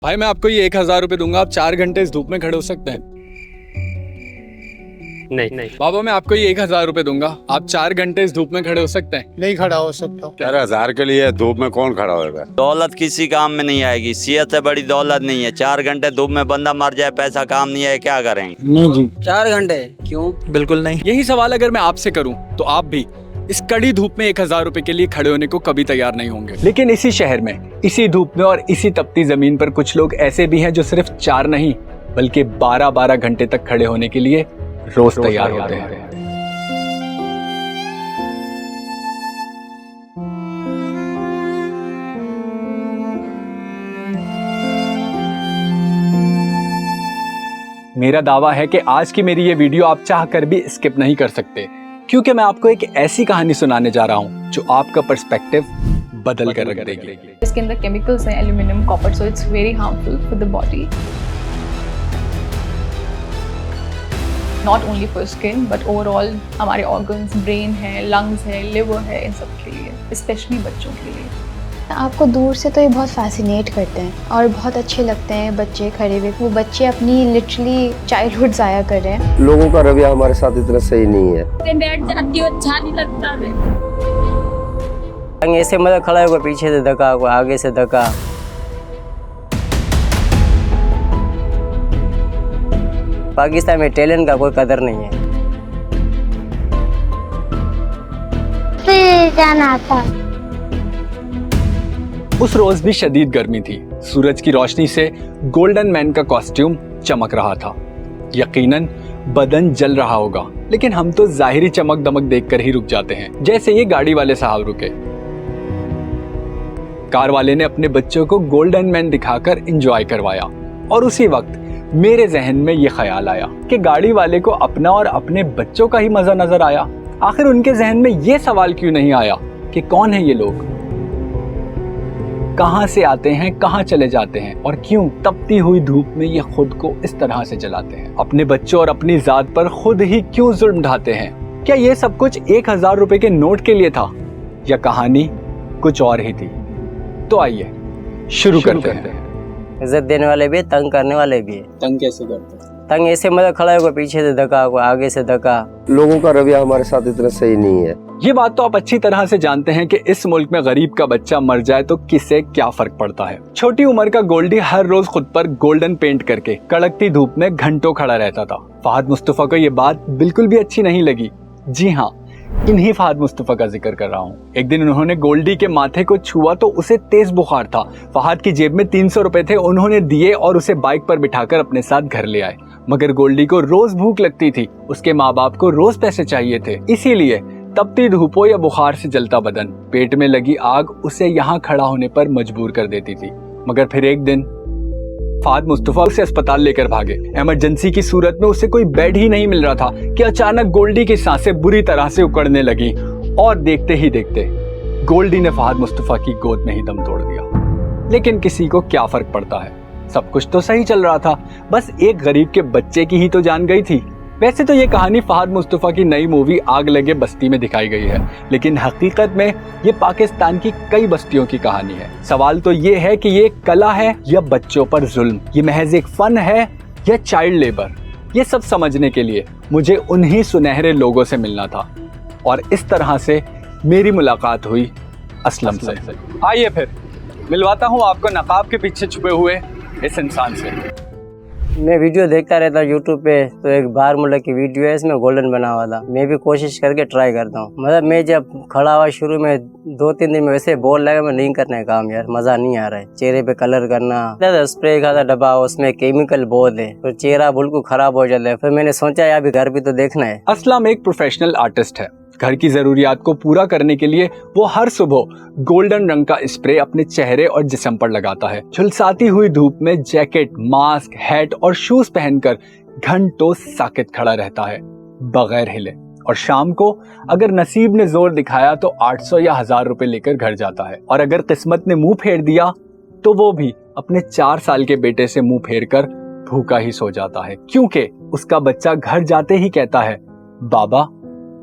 भाई मैं आपको ये 1000 रुपए दूंगा, आप 4 घंटे इस धूप में खड़े हो सकते हैं? नहीं। बाबा मैं आपको ये 1000 रुपए दूंगा, आप 4 घंटे इस धूप में खड़े हो सकते हैं? नहीं खड़ा हो सकता। 4000 के लिए धूप में कौन खड़ा होगा? दौलत किसी काम में नहीं आएगी, सेहत से बड़ी दौलत नहीं है। 4 घंटे धूप में बंदा मर जाए, पैसा काम नहीं है, क्या करेंगे? नहीं जी। 4 घंटे क्यों? बिल्कुल नहीं। यही सवाल अगर मैं आपसे करूं तो आप भी इस कड़ी धूप में 1000 रुपए के लिए खड़े होने को कभी तैयार नहीं होंगे। लेकिन इसी शहर में, इसी धूप में और इसी तपती जमीन पर कुछ लोग ऐसे भी हैं जो सिर्फ 4 नहीं बल्कि 12-12 घंटे तक खड़े होने के लिए रोज तैयार होते हैं। मेरा दावा है कि आज की मेरी ये वीडियो आप चाहकर भी स्किप नहीं कर सकते, क्योंकि मैं आपको एक ऐसी कहानी सुनाने जा रहा हूं जो आपका पर्सपेक्टिव बदल कर रख देगी। इसके अंदर केमिकल्स हैं, aluminium, copper, so it's very harmful for the body, not only for skin but overall हमारे ऑर्गन्स, ब्रेन है, लंग्स है, लिवर है, इन सब के लिए, स्पेशली बच्चों के लिए। आपको दूर से तो ये बहुत फैसिनेट करते हैं और बहुत अच्छे लगते हैं बच्चे खड़े हुए। वो बच्चे अपनी लिटरली चाइल्डहुड ज़ाया कर रहे हैं। लोगों का रवैया हमारे साथ इतना सही नहीं है। बैठ जाती हूँ, अच्छा नहीं लगता है। ऐसे मतलब खड़ा होगा, पीछे से धक्का होगा, आगे से धक्का। पाकिस्तान में टैलेंट का कोई कदर नहीं है। जाना था। उस रोज भी शदीद गर्मी थी। सूरज की रोशनी से गोल्डन मैन का कॉस्ट्यूम चमक रहा था। यकीनन बदन जल रहा होगा, लेकिन हम तो जाहिरी चमक दमक देखकर ही रुक जाते हैं। जैसे ये गाड़ी वाले साहब रुके, कार वाले ने अपने बच्चों को गोल्डन मैन दिखाकर एंजॉय करवाया और उसी वक्त मेरे जहन में ये ख्याल आया कि गाड़ी वाले को अपना और अपने बच्चों का ही मजा नजर आया। आखिर उनके जहन में ये सवाल क्यों नहीं आया कि कौन है ये लोग, कहां से आते हैं, कहां चले जाते हैं और क्यों तपती हुई धूप में ये खुद को इस तरह से जलाते हैं, अपने बच्चों और अपनी जात पर खुद ही क्यों जुल्म ढाते हैं। क्या ये सब कुछ 1000 रुपए के नोट के लिए था या कहानी कुछ और ही थी? तो आइए शुरू करते हैं। इज्जत देने वाले भी, तंग करने वाले भी। तंग कैसे करते हैं? तंग ऐसे मतलब खड़ा होगा, पीछे से धक्का होगा, आगे से धक्का। लोगों का रवैया हमारे साथ इतना सही नहीं है। ये बात तो आप अच्छी तरह से जानते हैं कि इस मुल्क में गरीब का बच्चा मर जाए तो किसे क्या फर्क पड़ता है। छोटी उम्र का गोल्डी हर रोज खुद पर गोल्डन पेंट करके कड़कती धूप में घंटों खड़ा रहता था। फहद मुस्तफा को ये बात बिल्कुल भी अच्छी नहीं लगी। जी हाँ, इन्हीं फहद मुस्तफा का जिक्र कर रहा हूँ। एक दिन उन्होंने गोल्डी के माथे को छुआ तो उसे तेज बुखार था। फहद की जेब में 300 रुपए थे, उन्होंने दिए और उसे बाइक पर बिठाकर अपने साथ घर ले आए। मगर गोल्डी को रोज भूख लगती थी, उसके माँ बाप को रोज पैसे चाहिए थे, इसीलिए तपती धूपों या बुखार से जलता बदन, पेट में लगी आग उसे यहाँ खड़ा होने पर मजबूर कर देती थी। मगर फिर एक दिन फहद मुस्तफा उसे अस्पताल लेकर भागे। इमरजेंसी की सूरत में उसे कोई बेड ही नहीं मिल रहा था कि अचानक गोल्डी की सांसें बुरी तरह से उकड़ने लगी और देखते ही देखते गोल्डी ने फहद मुस्तफा की गोद में ही दम तोड़ दिया। लेकिन किसी को क्या फर्क पड़ता है, सब कुछ तो सही चल रहा था, बस एक गरीब के बच्चे की ही तो जान गई थी। वैसे तो ये कहानी फहद मुस्तफा की नई मूवी आग लगे बस्ती में दिखाई गई है, लेकिन हकीकत में ये पाकिस्तान की कई बस्तियों की कहानी है। सवाल तो ये है कि ये कला है या बच्चों पर जुल्म, ये महज एक फन है या चाइल्ड लेबर। ये सब समझने के लिए मुझे उन्हीं सुनहरे लोगों से मिलना था और इस तरह से मेरी मुलाकात हुई असलम से। आइए फिर मिलवाता हूँ आपको नकाब के पीछे छुपे हुए इस इंसान से। मैं वीडियो देखता रहता हूँ यूट्यूब पे, तो एक बार मुल्क की वीडियो है, इसमें गोल्डन बना हुआ था। मैं भी कोशिश करके ट्राई करता हूँ। मतलब मैं जब खड़ा हुआ शुरू में 2-3 दिन में वैसे बोल लगा मैं नहीं करने का काम, यार मजा नहीं आ रहा है। चेहरे पे कलर करना, स्प्रे का था डब्बा, उसमें केमिकल बहुत है, तो चेहरा बिल्कुल खराब हो जाता है। फिर मैंने सोचा यार अभी घर भी तो देखना है। असलम एक प्रोफेशनल आर्टिस्ट है। घर की जरूरियात को पूरा करने के लिए वो हर सुबह गोल्डन रंग का स्प्रे अपने चेहरे और जिस्म पर लगाता है। झुलसाती हुई धूप में जैकेट, मास्क, हैट और शूज पहनकर घंटों साकित खड़ा रहता है बगैर हिले, और शाम को अगर नसीब ने जोर दिखाया तो 800 या 1000 रुपए लेकर घर जाता है। और अगर किस्मत ने मुंह फेर दिया तो वो भी अपने 4 साल के बेटे से मुंह फेर कर भूखा ही सो जाता है, क्योंकि उसका बच्चा घर जाते ही कहता है, बाबा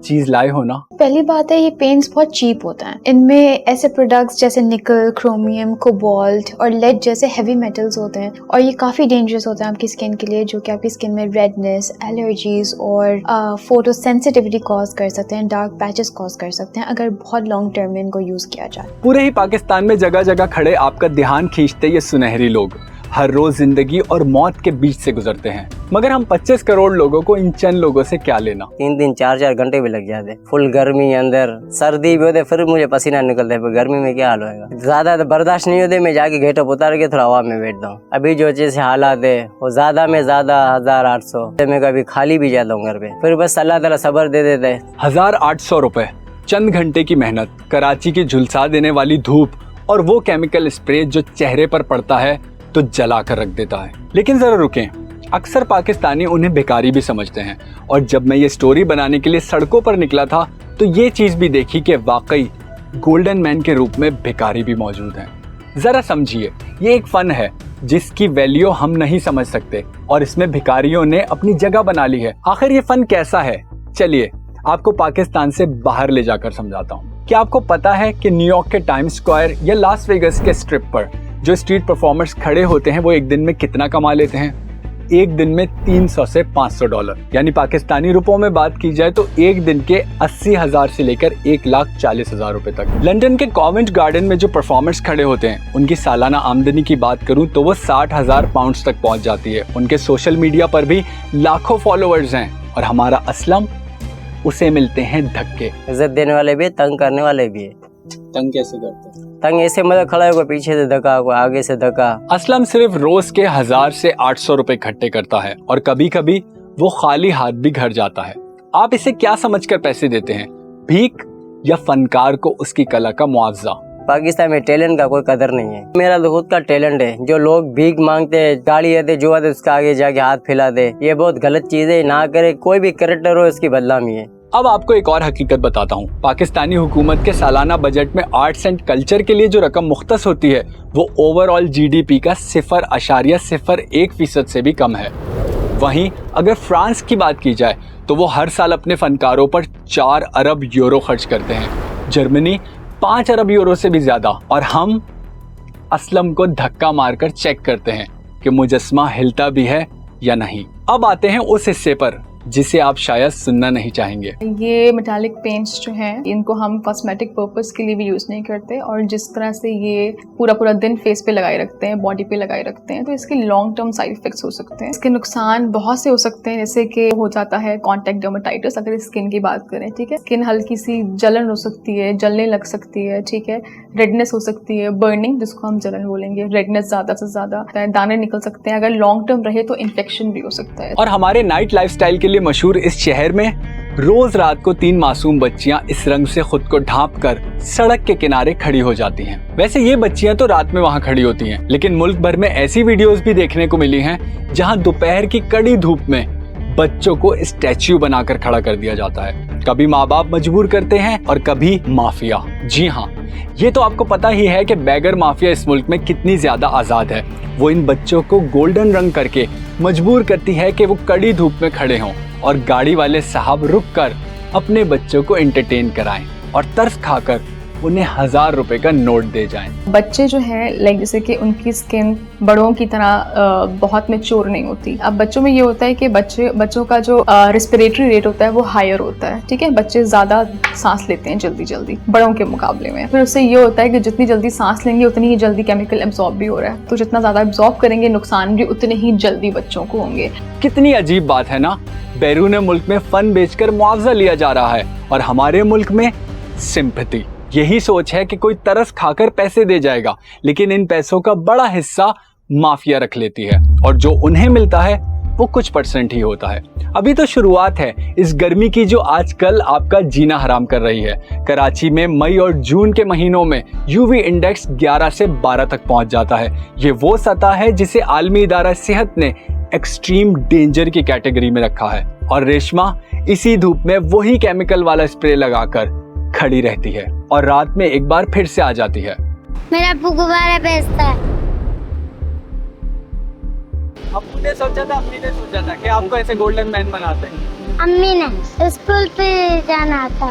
चीज लाए हो ना। पहली बात है, ये पेंट्स बहुत चीप होता है। इनमें ऐसे प्रोडक्ट्स जैसे निकल, क्रोमियम, कोबाल्ट और लेड जैसे हेवी मेटल्स होते हैं और ये काफ़ी डेंजरस होता है आपकी स्किन के लिए, जो कि आपकी स्किन में रेडनेस, एलर्जीज और फोटो सेंसिटिविटी कॉज कर सकते हैं, डार्क पैचेस कॉज कर सकते हैं अगर बहुत लॉन्ग टर्म में इनको यूज़ किया जाए। पूरे ही पाकिस्तान में जगह जगह खड़े आपका ध्यान खींचते ये सुनहरी लोग हर रोज जिंदगी और मौत के बीच से गुजरते हैं, मगर हम 25 करोड़ लोगों को इन चंद लोगों से क्या लेना। 3 4 घंटे भी लग जाते, फुल गर्मी अंदर, सर्दी भी होते फिर मुझे पसीना निकलता है, पर गर्मी में क्या हाल होगा, ज्यादा तो बर्दाश्त नहीं होते, मैं जाके गेटअप उतार के थोड़ा हवा में बैठता हूँ। अभी जो जैसे हालात है वो ज्यादा में ज्यादा 1800, मैं कभी खाली भी जाता हूँ घर पे, फिर बस अल्लाह ताला सब्र दे देता है। 1800 रुपए, चंद घंटे की मेहनत, कराची की झुलसा देने वाली धूप और वो केमिकल स्प्रे जो चेहरे पर पड़ता है तो जला कर रख देता है। लेकिन जरा रुकें, अक्सर पाकिस्तानी उन्हें भिखारी भी समझते हैं और जब मैं ये स्टोरी बनाने के लिए सड़कों पर निकला था तो ये चीज भी देखी कि वाकई गोल्डन मैन के रूप में भिखारी भी मौजूद हैं। जरा समझिए, ये एक फन है जिसकी वैल्यू हम नहीं समझ सकते और इसमें भिखारियों ने अपनी जगह बना ली है। आखिर ये फन कैसा है, चलिए आपको पाकिस्तान से बाहर ले जाकर समझाता हूँ। क्या आपको पता है कि न्यूयॉर्क के टाइम्स स्क्वायर या लास वेगस के स्ट्रिप पर जो स्ट्रीट परफॉर्मर्स खड़े होते हैं वो एक दिन में कितना कमा लेते हैं? एक दिन में 300 से 500 डॉलर, यानी पाकिस्तानी रुपयों में बात की जाए तो एक दिन के 80,000 से लेकर 1,40,000 रुपए तक। लंदन के कॉवेंट गार्डन में जो परफॉर्मर्स खड़े होते हैं उनकी सालाना आमदनी की बात करूं तो वो 60,000 पाउंड तक पहुंच जाती है। उनके सोशल मीडिया पर भी लाखों फॉलोअर्स हैं और हमारा असलम, उसे मिलते हैं धक्के। इज्जत देने वाले भी, तंग करने वाले भी। तंग कैसे करते हैं? तंग ऐसे मतलब खड़ा होगा, पीछे से धक्का, कोई आगे से धक्का। असलम सिर्फ रोज के 1000 से 800 रुपए इकट्ठे करता है और कभी कभी वो खाली हाथ भी घर जाता है। आप इसे क्या समझकर पैसे देते हैं, भीख या फनकार को उसकी कला का मुआवजा? पाकिस्तान में टैलेंट का कोई कदर नहीं है। मेरा तो खुद का टैलेंट है। जो लोग भीख मांगते हैं, गाड़ी आते, जो आते उसका आगे जाके हाथ फैलाते, ये बहुत गलत चीज है, ना करे। कोई भी कैरेक्टर हो इसकी बदनामी है। अब आपको एक और हकीकत बताता हूँ। पाकिस्तानी हुकूमत के सालाना बजट में आर्ट्स एंड कल्चर के लिए जो रकम मुख्तस होती है वो ओवरऑल जीडीपी का 0.01% से भी कम है। वहीं अगर फ्रांस की बात की जाए तो वो हर साल अपने फनकारों पर 4 अरब यूरो खर्च करते हैं, जर्मनी 5 अरब यूरो से भी ज्यादा। और हम असलम को धक्का मारकर चेक करते हैं कि मुजस्मा हिलता भी है या नहीं। अब आते हैं उस हिस्से पर जिसे आप शायद सुनना नहीं चाहेंगे। ये मेटालिक पेंट्स जो हैं इनको हम कॉस्मेटिक पर्पस के लिए भी यूज़ नहीं करते, और जिस तरह से ये पूरा दिन फेस पे लगाए रखते हैं, बॉडी पे लगाए रखते हैं, तो इसके लॉन्ग टर्म साइड इफेक्ट्स हो सकते हैं। इसके नुकसान बहुत से हो सकते हैं, जैसे कि हो जाता है कॉन्टैक्ट डर्मेटाइटिस। अगर स्किन की बात करें, ठीक है, स्किन हल्की सी जलन हो सकती है, जलने लग सकती है, ठीक है, रेडनेस हो सकती है, बर्निंग जिसको हम जलन बोलेंगे, रेडनेस ज़्यादा से ज़्यादा, दाने निकल सकते हैं। अगर लॉन्ग टर्म रहे तो इन्फेक्शन भी हो सकता है। और हमारे नाइट लाइफस्टाइल के लिए मशहूर इस शहर में रोज रात को 3 मासूम बच्चियां इस रंग से खुद को ढांप कर सड़क के किनारे खड़ी हो जाती हैं। वैसे ये बच्चियां तो रात में वहां खड़ी होती हैं, लेकिन मुल्क भर में ऐसी वीडियोस भी देखने को मिली हैं जहां दोपहर की कड़ी धूप में बच्चों को स्टैच्यू बनाकर खड़ा कर दिया जाता है। कभी माँ बाप मजबूर करते हैं और कभी माफिया। जी हाँ, ये तो आपको पता ही है कि बैगर माफिया इस मुल्क में कितनी ज्यादा आजाद है। वो इन बच्चों को गोल्डन रंग करके मजबूर करती है कि वो कड़ी धूप में खड़े हों और गाड़ी वाले साहब रुक कर अपने बच्चों को एंटरटेन कराएं और तरस खाकर उन्हें 1000 रुपए का नोट दे जाएं। बच्चे जो है लाइक जैसे कि उनकी स्किन बड़ों की तरह बहुत मैच्योर नहीं होती। अब बच्चों में ये होता है कि बच्चों का जो रेस्पिरेटरी रेट होता है वो हायर होता है, ठीक है, बच्चे ज़्यादा सांस लेते हैं जल्दी बड़ों के मुकाबले में। फिर उससे ये होता है कि जितनी जल्दी सांस लेंगे उतनी ही जल्दी केमिकल एब्जॉर्ब भी हो रहा है, तो जितना ज़्यादा एब्जॉर्ब करेंगे नुकसान भी उतने ही जल्दी बच्चों को होंगे। कितनी अजीब बात है ना, बैरून मुल्क में फन बेचकर मुआवजा लिया जा रहा है और हमारे मुल्क में सिंपैथी। यही सोच है कि कोई तरस खाकर पैसे दे जाएगा, लेकिन इन पैसों का बड़ा हिस्सा माफिया रख लेती है और जो उन्हें मिलता है वो कुछ % ही होता है। अभी तो शुरुआत है इस गर्मी की जो आजकल आपका जीना हराम कर रही है। कराची में मई और जून के महीनों में यूवी इंडेक्स 11 से 12 तक पहुंच जाता है। ये वो सतह है जिसे आलमी इदारा सेहत ने एक्सट्रीम डेंजर की कैटेगरी में रखा है। और रेशमा इसी धूप में वही केमिकल वाला स्प्रे लगाकर खड़ी रहती है और रात में एक बार फिर से आ जाती है। मेरा गुब्बारा बेचता है। अम्मू ने सोचा था, अम्मी ने सोचा था कि आपको ऐसे गोल्डन मैन बनाते हैं? अम्मी ने स्कूल पे जाना था,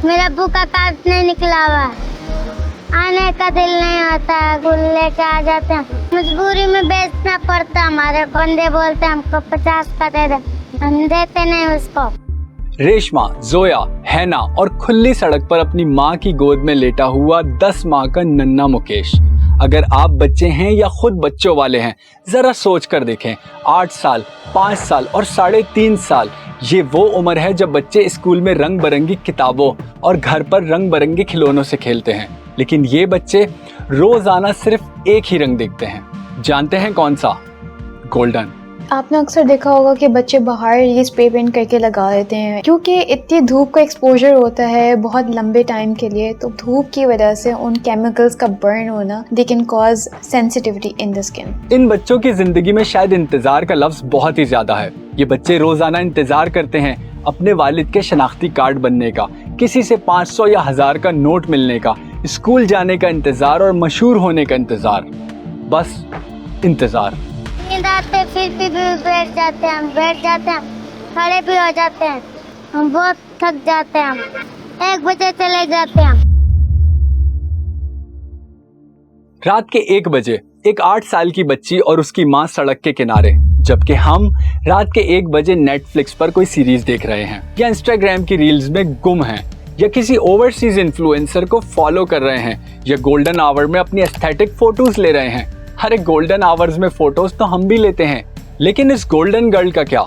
मेरा अब्बू का कार्ड नहीं निकला हुआ है, आने का दिल नहीं होता है, गुल लेके आ जाते हैं, मजबूरी में बेचना पड़ता। हमारे बंदे बोलते हैं हमको 50 का दे दे, हम देते नहीं उसको। रेशमा, जोया, हैना और खुली सड़क पर अपनी माँ की गोद में लेटा हुआ 10 माह का नन्हा मुकेश। अगर आप बच्चे हैं या खुद बच्चों वाले हैं, जरा सोच कर देखें। 8 साल, 5 साल और 3.5 साल, ये वो उम्र है जब बच्चे स्कूल में रंग बिरंगी किताबों और घर पर रंग बिरंगे खिलौनों से खेलते हैं, लेकिन ये बच्चे रोजाना सिर्फ एक ही रंग देखते हैं। जानते हैं कौन सा? गोल्डन। आपने अक्सर देखा होगा कि बच्चे बाहर ये स्प्रे पेंट करके लगा देते हैं, क्योंकि इतनी धूप का एक्सपोजर होता है बहुत लंबे टाइम के लिए, तो धूप की वजह से उन केमिकल्स का बर्न होना they can cause sensitivity in the skin. इन बच्चों की जिंदगी में शायद इंतजार का लफ्ज बहुत ही ज्यादा है। ये बच्चे रोजाना इंतजार करते हैं अपने वालिद के शनाख्ती कार्ड बनने का, किसी से 500 या 1000 का नोट मिलने का, स्कूल जाने का इंतजार और मशहूर होने का इंतजार। बस इंतजार। नींद आते फिर भी बैठ जाते हैं, खड़े भी हो जाते हैं, हम बहुत थक जाते हैं, 1 बजे चले जाते हैं। रात के 1 बजे एक 8 साल की बच्ची और उसकी माँ सड़क के किनारे, जबकि हम रात के 1 बजे नेटफ्लिक्स पर कोई सीरीज देख रहे हैं या इंस्टाग्राम की रील्स में गुम हैं या किसी ओवरसीज इन्फ्लुएंसर को फॉलो कर रहे हैं या गोल्डन आवर में अपनी एस्थेटिक फोटोज ले रहे हैं। अरे गोल्डन आवर्स में फोटोज तो हम भी लेते हैं, लेकिन इस गोल्डन गर्ल का क्या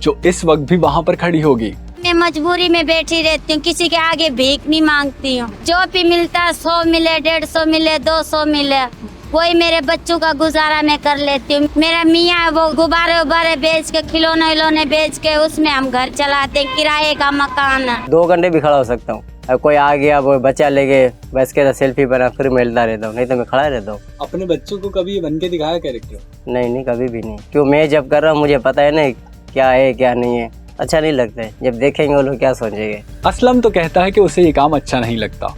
जो इस वक्त भी वहाँ पर खड़ी होगी? मैं मजबूरी में बैठी रहती हूँ, किसी के आगे भीख नहीं मांगती हूँ, जो भी मिलता है 100 मिले, 150 मिले, 200 मिले, वही मेरे बच्चों का गुजारा मैं कर लेती हूँ। मेरा मियाँ है वो गुब्बारे उब्बारे बेच के, खिलौने बेच के उसमें हम घर चलाते, किराए का मकान है। 2 घंटे भी खड़ा हो सकता हूँ, अब कोई आ गया वो बच्चा ले गए, बस के सेल्फी बना फिर मिलता रहता हूँ, नहीं तो मैं खड़ा रहता हूँ। अपने बच्चों को कभी बन के दिखाया कैरेक्टर? नहीं कभी भी नहीं, क्यों मैं जब कर रहा हूँ मुझे पता है ना क्या है क्या नहीं है, अच्छा नहीं लगता है। जब देखेंगे वो लोग क्या सोचेंगे। असलम तो कहता है कि उसे ये काम अच्छा नहीं लगता,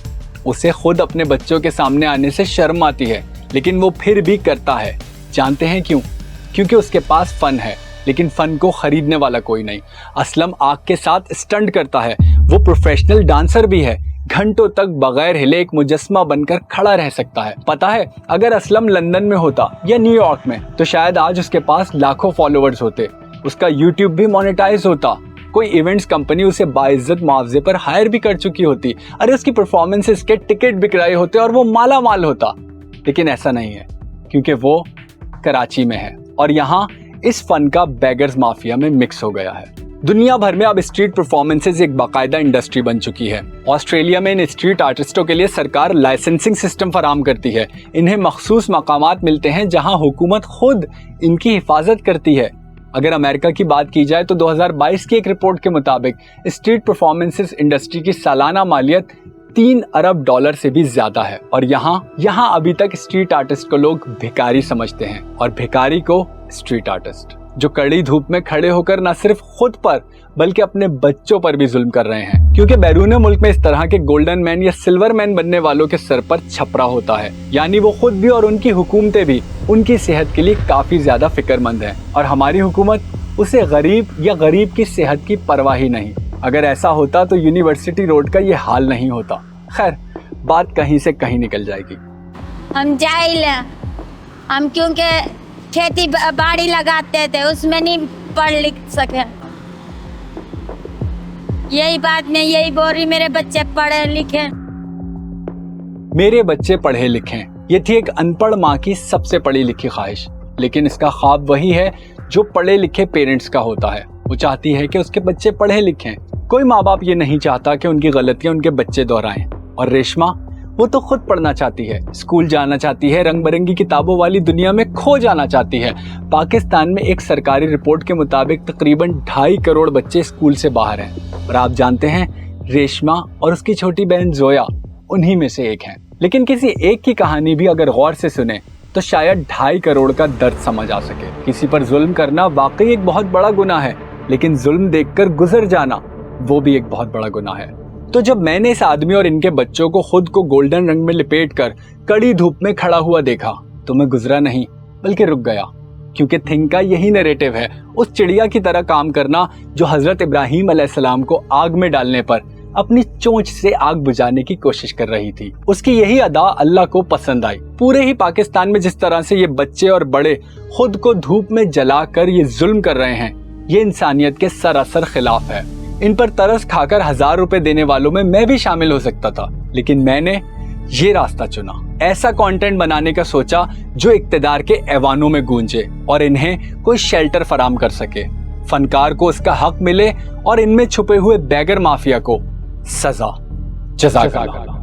उसे खुद अपने बच्चों के सामने आने से शर्म आती है, लेकिन वो फिर भी करता है। जानते हैं क्यों? क्योंकि उसके पास फन है, लेकिन फन को खरीदने वाला कोई नहीं। असलम आग के साथ स्टंट करता है, वो प्रोफेशनल डांसर भी है, घंटों तक बगैर हिले एक मुजस्मा बनकर खड़ा रह सकता है। पता है, अगर असलम लंदन में होता या न्यूयॉर्क में तो शायद आज उसके पास लाखों फॉलोअर्स होते, उसका यूट्यूब भी मोनेटाइज होता, कोई इवेंट्स कंपनी उसे बाइज्जत मुआवजे पर हायर भी कर चुकी होती, अरे उसकी परफॉर्मेंसेस के टिकट बिक रहे होते और वो माला माल होता। लेकिन ऐसा नहीं है, क्योंकि वो कराची में है और यहाँ इस फन का बेगर्स माफिया में मिक्स हो गया है। दुनिया भर में अब स्ट्रीट परफॉर्मेंसेस एक बाकायदा इंडस्ट्री बन चुकी है। ऑस्ट्रेलिया में इन स्ट्रीट आर्टिस्टों के लिए सरकार लाइसेंसिंग सिस्टम फराहम करती है। इन्हें मखसूस मकामात मिलते हैं जहां हुकूमत खुद इनकी हिफाजत करती है। अगर अमेरिका की बात की जाए तो 2022 की एक रिपोर्ट के मुताबिक स्ट्रीट परफॉर्मेंसेस इंडस्ट्री की सालाना मालियत $3 अरब से भी ज्यादा है और यहाँ अभी तक स्ट्रीट आर्टिस्ट को लोग भिखारी समझते हैं और भिखारी को स्ट्रीट आर्टिस्ट, जो कड़ी धूप में खड़े होकर न सिर्फ खुद पर बल्कि अपने बच्चों पर भी जुल्म कर रहे हैं। क्योंकि बैरून मुल्क में इस तरह के गोल्डन मैन या सिल्वर मैन बनने वालों के सर पर छपरा होता है, यानी वो खुद भी और उनकी हुकूमतें भी उनकी सेहत के लिए काफी ज्यादा फिक्रमंद हैं और हमारी हुकूमत उसे गरीब की सेहत की परवाह ही नहीं। अगर ऐसा होता तो यूनिवर्सिटी रोड का ये हाल नहीं होता। खैर, बात कहीं से कहीं निकल जाएगी। हम जाहिल हैं, हम क्योंकि खेती बाड़ी लगाते थे उसमें नहीं पढ़ लिख सके। यही बात नहीं, यही बोल रही मेरे बच्चे पढ़े लिखे। मेरे बच्चे पढ़े लिखें, ये थी एक अनपढ़ माँ की सबसे पढ़ी लिखी ख्वाहिश। लेकिन इसका ख्वाब वही है जो पढ़े लिखे पेरेंट्स का होता है। वो चाहती है कि उसके बच्चे पढ़े लिखें। कोई माँ बाप ये नहीं चाहता कि उनकी गलतियां उनके बच्चे दोहराएं। और रेशमा, वो तो खुद पढ़ना चाहती है, स्कूल जाना चाहती है, रंग बिरंगी किताबों वाली दुनिया में खो जाना चाहती है। पाकिस्तान में एक सरकारी रिपोर्ट के मुताबिक तकरीबन 2.5 करोड़ बच्चे स्कूल से बाहर हैं। और आप जानते हैं, रेशमा और उसकी छोटी बहन जोया उन्हीं में से एक हैं। लेकिन किसी एक की कहानी भी अगर गौर से सुने तो शायद 2.5 करोड़ का दर्द समझ आ सके। किसी पर जुल्म करना वाकई एक बहुत बड़ा गुनाह है, लेकिन जुल्म देखकर गुजर जाना वो भी एक बहुत बड़ा गुनाह है। तो जब मैंने इस आदमी और इनके बच्चों को खुद को गोल्डन रंग में लिपेट कर कड़ी धूप में खड़ा हुआ देखा तो मैं गुजरा नहीं बल्कि रुक गया, क्योंकि थिंग का यही नैरेटिव है, उस चिड़िया की तरह काम करना जो हजरत इब्राहीम अलैहिस्सलाम को आग में डालने पर अपनी चोंच से आग बुझाने की कोशिश कर रही थी। उसकी यही अदा अल्लाह को पसंद आई। पूरे ही पाकिस्तान में जिस तरह से ये बच्चे और बड़े खुद को धूप में जलाकर ये जुल्म कर रहे हैं, ये इंसानियत के सरासर खिलाफ है। इन पर तरस खाकर 1000 रुपए देने वालों में मैं भी शामिल हो सकता था, लेकिन मैंने ये रास्ता चुना। ऐसा कंटेंट बनाने का सोचा जो इक्तिदार के ऐवानों में गूंजे और इन्हें कोई शेल्टर फराहम कर सके, फनकार को उसका हक मिले और इनमें छुपे हुए बैगर माफिया को सजा। जज़ाकल्लाह।